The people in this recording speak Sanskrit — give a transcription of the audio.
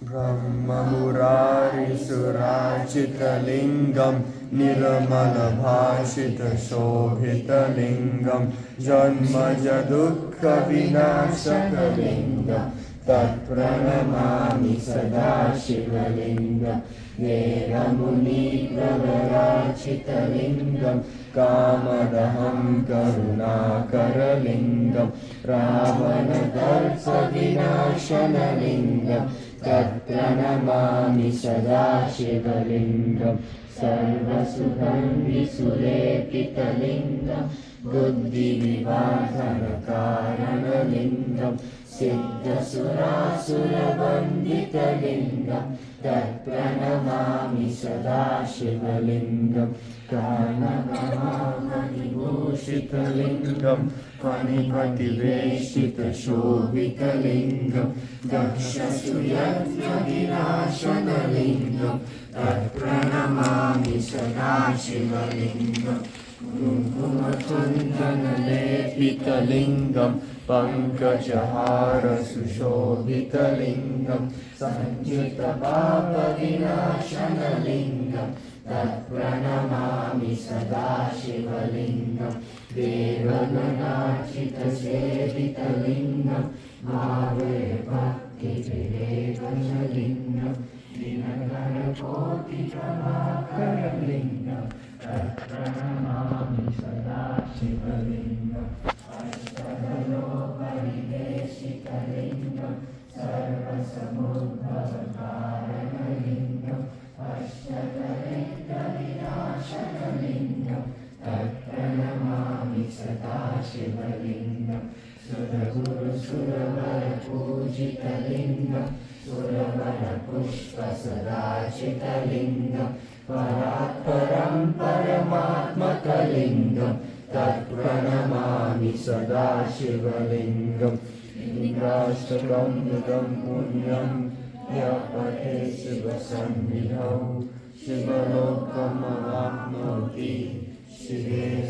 ब्रह्ममुरारिसुराचितलिङ्गं निर्मलभाषितशोभितलिङ्गं जन्मजदुःखविनाशकलिङ्गं तत्प्रणमामि सदा शिवलिङ्गं वेदमुनिप्रवराचितलिङ्गं कामदहं करुणाकरलिङ्गं रावणदर्पविनाशनलिङ्गं तत्प्रणमामि सदा शिवलिङ्गं सर्वसुगन्धिसुलेपितलिङ्गं बुद्धिविवाहनकारणलिङ्गं सिद्धसुरासुरवन्दितलिङ्गं तत्प्रणमामि सदा शिवलिङ्गं काननमणिभूषितलिङ्गं फणिपतिवेशितशोभितलिङ्गं दक्षसुयज्ञविनाशनलिङ्गं तत्प्रणमामि सदा शिवलिङ्गं कुङ्कुमचन्दनलेपितलिङ्गं पङ्कजहारसुशोभितलिङ्गं सञ्चितपापविनाशनलिङ्गं तत्प्रणमामि सदा शिवलिङ्गं देवगणार्चितसेवितलिङ्गं भावे भक्तिविवेकलिङ्गं दिनकरकोटिप्रभाकरलिङ्गं तत्प्रणमामि सदा शिवलिङ्गम् अष्टदलोपरिवेशितलिङ्गं सर्वसमुद्भवकारणलिङ्गम् अष्टदरिद्रविनाशनलिङ्गं तत्प्रणमामि सदा शिवलिङ्गं सुरगुरुसुरवरपूजितलिङ्गं सुरवरपुष्पसदाचितलिङ्गं परात्परं परमात्मकलिङ्गं तत्प्रणमामि सदा शिवलिङ्गं लिङ्गाष्टकं मृगं पुण्यं यः पठेत् शिवसन्निधौ शिवलोकमवाप्नोति शिवेन